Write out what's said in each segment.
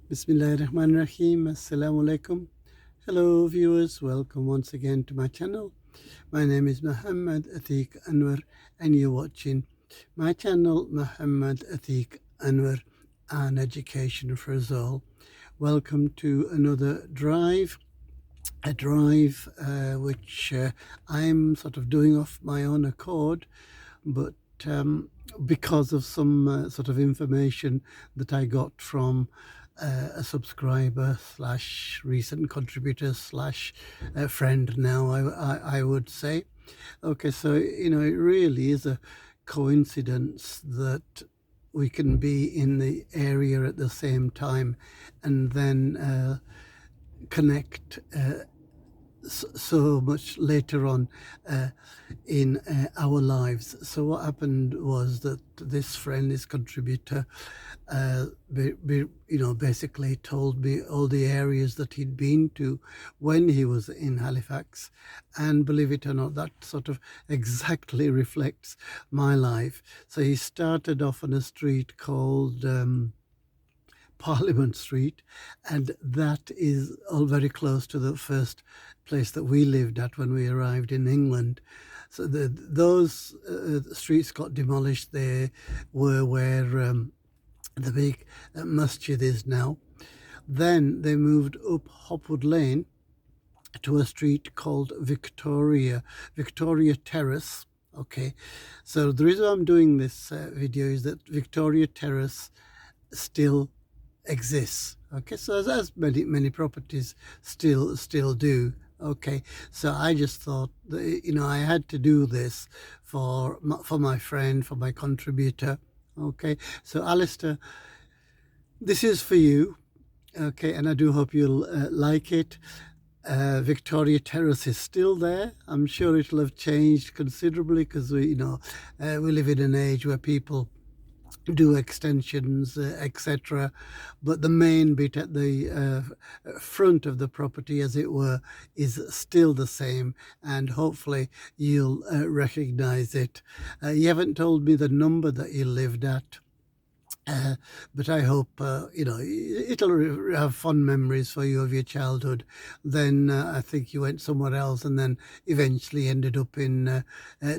Bismillahirrahmanirrahim. Assalamu alaikum. Hello, viewers. Welcome once again to my channel. My name is Muhammad Atiq Anwar, and you're watching my channel, Muhammad Atiq Anwar, and Education for Us All. Welcome to another drive, a drive which I'm sort of doing off my own accord, but because of some sort of information that I got from a subscriber slash recent contributor slash friend now, I would say. Okay, so, it really is a coincidence that we can be in the area at the same time and then connect so much later on in our lives. So what happened was that this friend, this contributor, basically told me all the areas that he'd been to when he was in Halifax, and believe it or not, that sort of exactly reflects my life. So he started off on a street called Parliament Street, and that is all very close to the first place that we lived at when we arrived in England. So those streets got demolished. They were where the big masjid is now. Then they moved up Hopwood Lane to a street called Victoria Terrace. Okay, so the reason I'm doing this video is that Victoria Terrace still exists. Okay, so as many properties still do. Okay, so I just thought that, I had to do this for my friend, for my contributor. Okay, so Alastair, this is for you. Okay, and I do hope you'll like it. Victoria Terrace is still there. I'm sure it'll have changed considerably because we live in an age where people do extensions, etc. But the main bit at the front of the property, as it were, is still the same, and hopefully you'll recognize it. You haven't told me the number that you lived at. But I hope it'll have fond memories for you of your childhood. Then I think you went somewhere else, and then eventually ended up in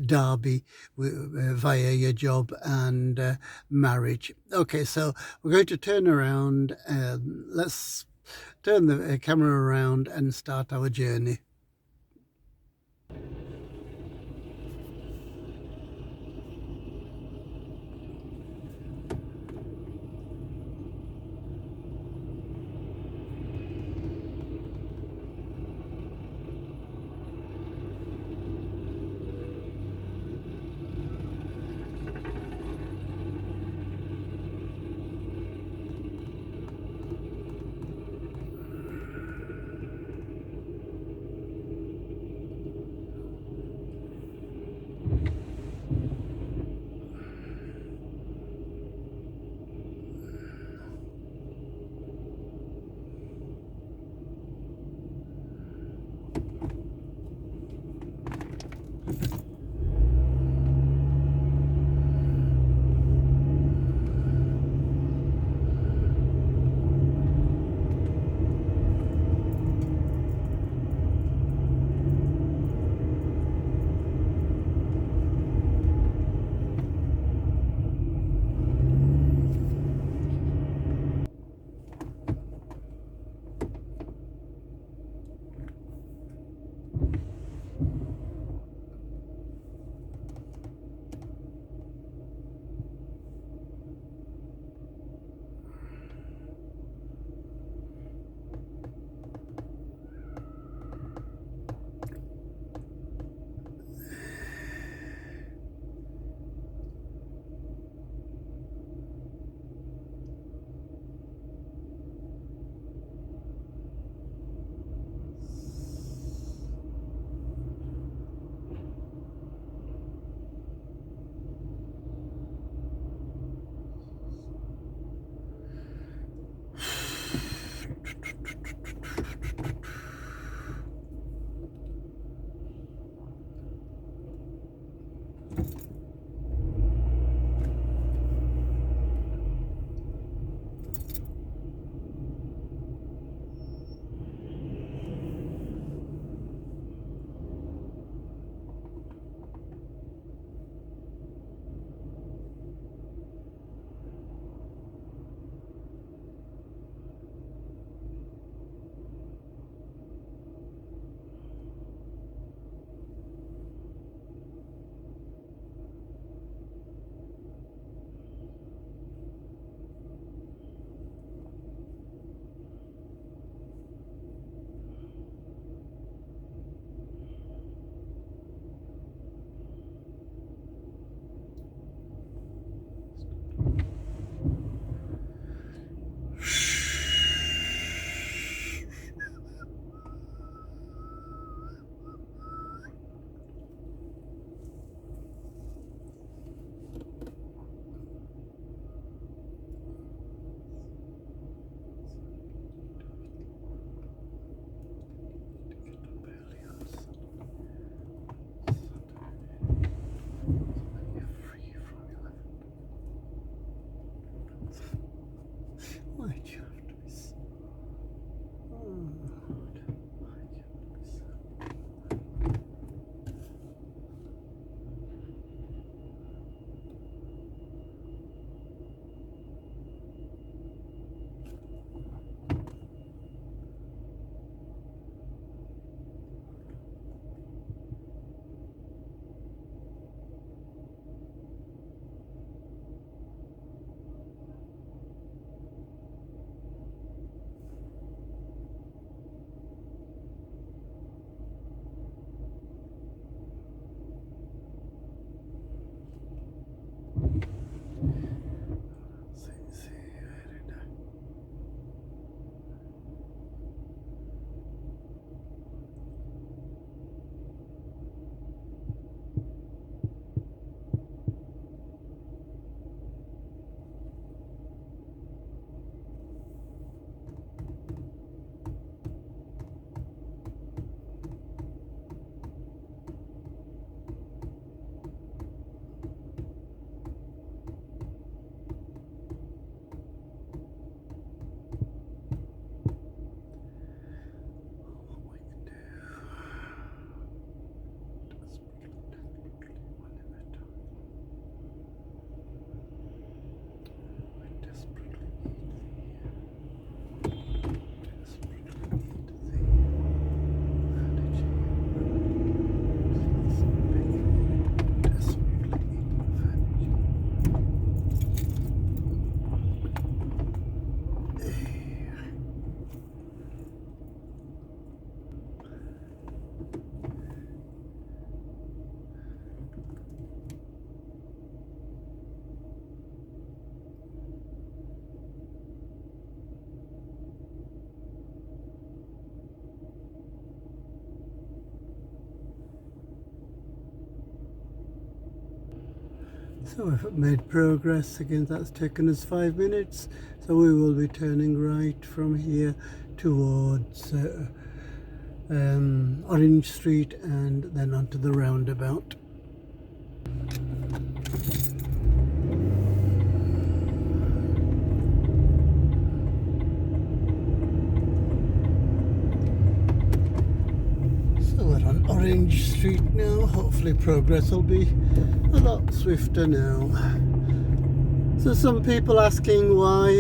Derby via your job and marriage. Okay, so we're going to turn around. Let's turn the camera around and start our journey. So we've made progress. Again, that's taken us 5 minutes. So we will be turning right from here towards Orange Street and then onto the roundabout. So we're on Orange Street now. Hopefully progress will be a lot swifter now. So some people asking why,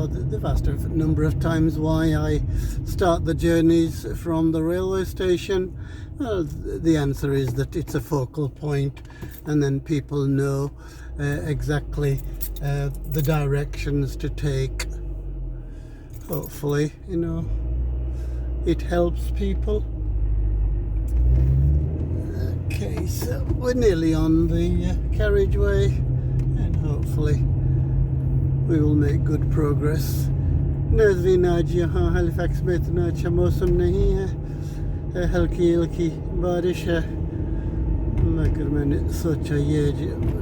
they've asked a number of times why I start the journeys from the railway station. The answer is that it's a focal point, and then people know exactly the directions to take. Hopefully, you know, it helps people. Okay, so we're nearly on the carriageway, and hopefully we will make good progress. नाज़रीन आज यहाँ Halifax में इतना अच्छा मौसम नहीं है, हल्की हल्की बारिश है, मगर मैंने सोचा ये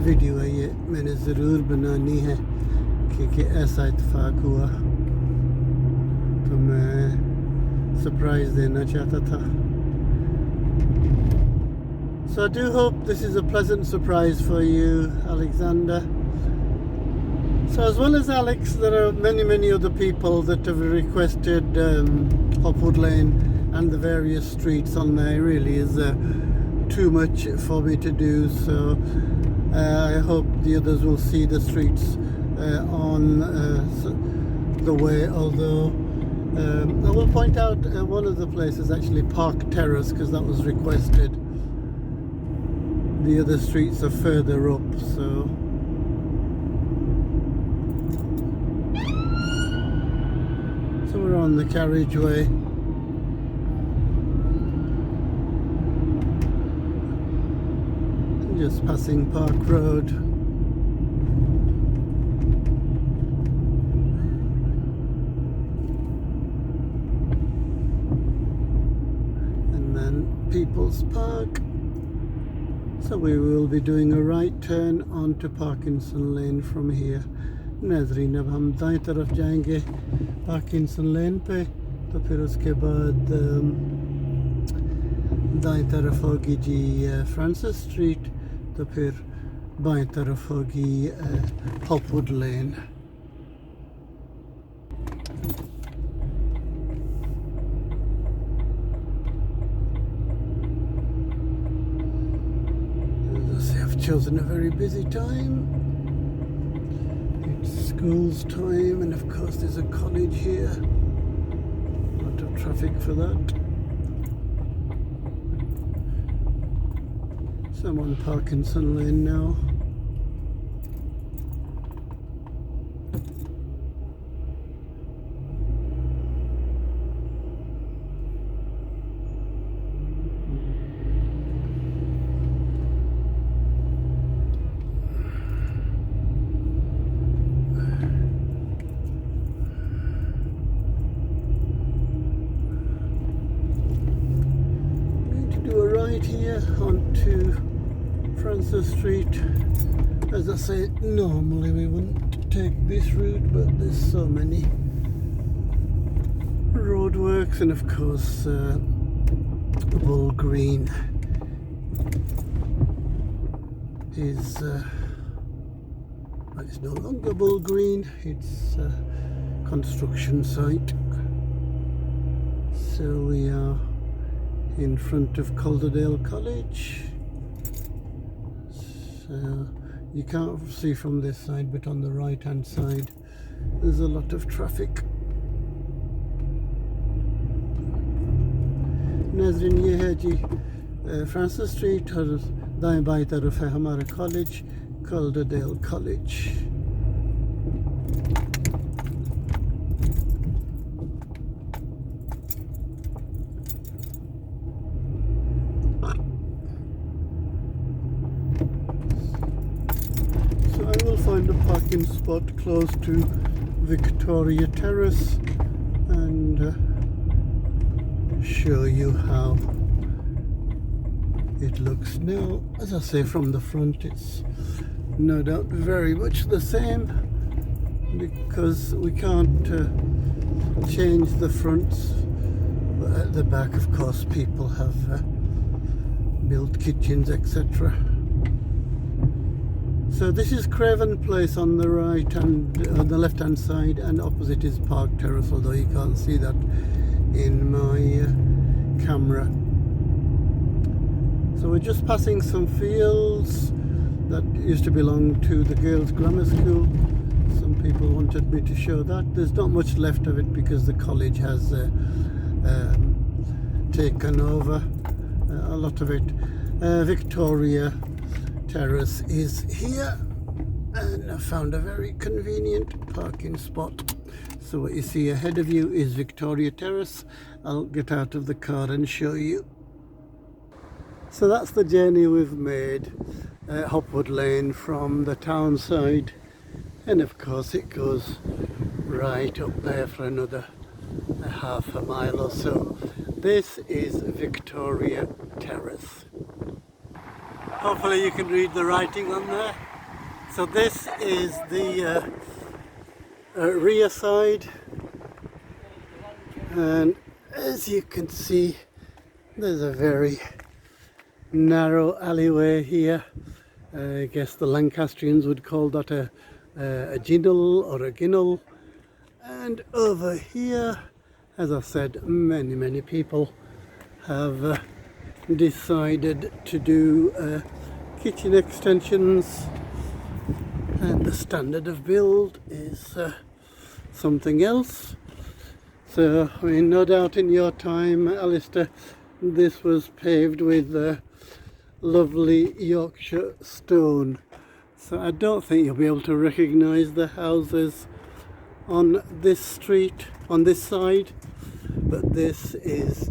वीडियो है ये मैंने ज़रूर बनानी है क्योंकि ऐसा इत्तेफाक हुआ तो मैं सरप्राइज़ देना चाहता था. So I do hope this is a pleasant surprise for you, Alexander. So as well as Alex, there are many other people that have requested Hopwood Lane and the various streets on there. It really is too much for me to do, so I hope the others will see the streets on the way, although I will point out one of the places, actually Park Terrace, because that was requested. The other streets are further up, so we're on the carriageway. Just passing Park Road. And then People's Park. So we will be doing a right turn onto Parkinson Lane from here. नाज़रीन अब हम दाएं तरफ जाएंगे Parkinson लेन पे, तो फिर उसके बाद दाएं तरफ होगी जी फ्रांसिस स्ट्रीट, तो फिर बाएं तरफ होगी Hopwood Lane. As I say, I've chosen a very busy time. School's time, and of course there's a college here. A lot of traffic for that. So I'm on Parkinson Lane now. Here onto Francis Street. As I say, normally we wouldn't take this route, but there's so many roadworks, and of course Bull Green is well, it's no longer Bull Green, it's a construction site. So we are in front of Calderdale College. So you can't see from this side, but on the right hand side there's a lot of traffic. नाज़रीन ये है जी Francis street, और दाएं बाएं तरफ है हमारा college, Calderdale College. Find a parking spot close to Victoria Terrace and show you how it looks now. As I say, from the front it's no doubt very much the same, because we can't change the fronts, but at the back of course people have built kitchens, etc. So this is Craven Place on the right and on the left hand side, and opposite is Park Terrace, although you can't see that in my camera. So we're just passing some fields that used to belong to the girls' grammar school. Some people wanted me to show that. There's not much left of it because the college has taken over a lot of it. Victoria Terrace is here, and I found a very convenient parking spot. So what you see ahead of you is Victoria Terrace. I'll get out of the car and show you. So that's the journey we've made, Hopwood Lane from the town side, and of course it goes right up there for another half a mile or so. This is Victoria Terrace. Hopefully you can read the writing on there. So this is the rear side, and as you can see there's a very narrow alleyway here. I guess the Lancastrians would call that a ginnel or a ginnel. And over here, as I said, many people have decided to do kitchen extensions, and the standard of build is something else. So, I mean, no doubt in your time, Alastair, this was paved with lovely Yorkshire stone. So I don't think you'll be able to recognise the houses on this street, on this side, but this is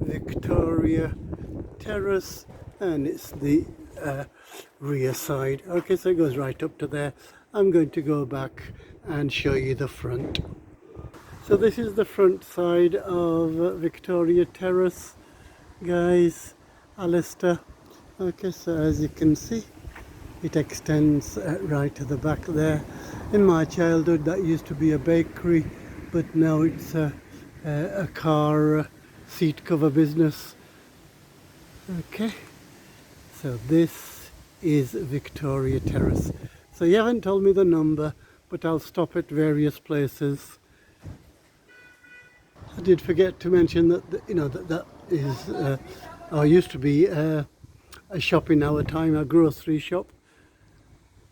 Victoria Terrace, and it's the rear side. Okay, so it goes right up to there. I'm going to go back and show you the front. So this is the front side of Victoria Terrace, guys, Alastair. Okay, so as you can see, it extends right to the back there. In my childhood that used to be a bakery, but now it's a car seat cover business. Okay, so this is Victoria Terrace. So you haven't told me the number, but I'll stop at various places. I did forget to mention that that is or used to be a shop in our time, a grocery shop.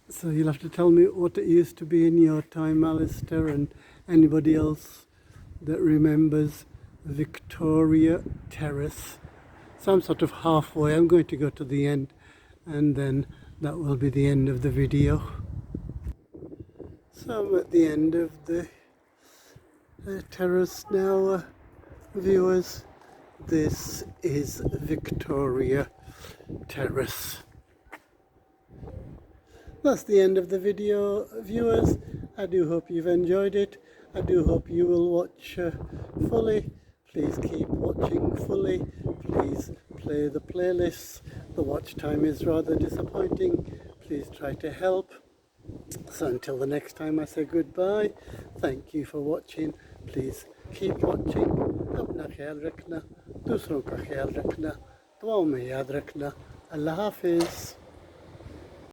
So you'll have to tell me what it used to be in your time, Alastair, and anybody else that remembers Victoria Terrace. So I'm sort of halfway. I'm going to go to the end, and then that will be the end of the video. So I'm at the end of the terrace now, viewers. This is Victoria Terrace. That's the end of the video, viewers. I do hope you've enjoyed it. I do hope you will watch fully. Please keep watching fully. Please play the playlists. The watch time is rather disappointing. Please try to help. So until the next time, I say goodbye. Thank you for watching. Please keep watching. अपना ख्याल रखना, दूसरों का ख्याल रखना, दुआओं में याद रखना. अल्लाह हाफिज़.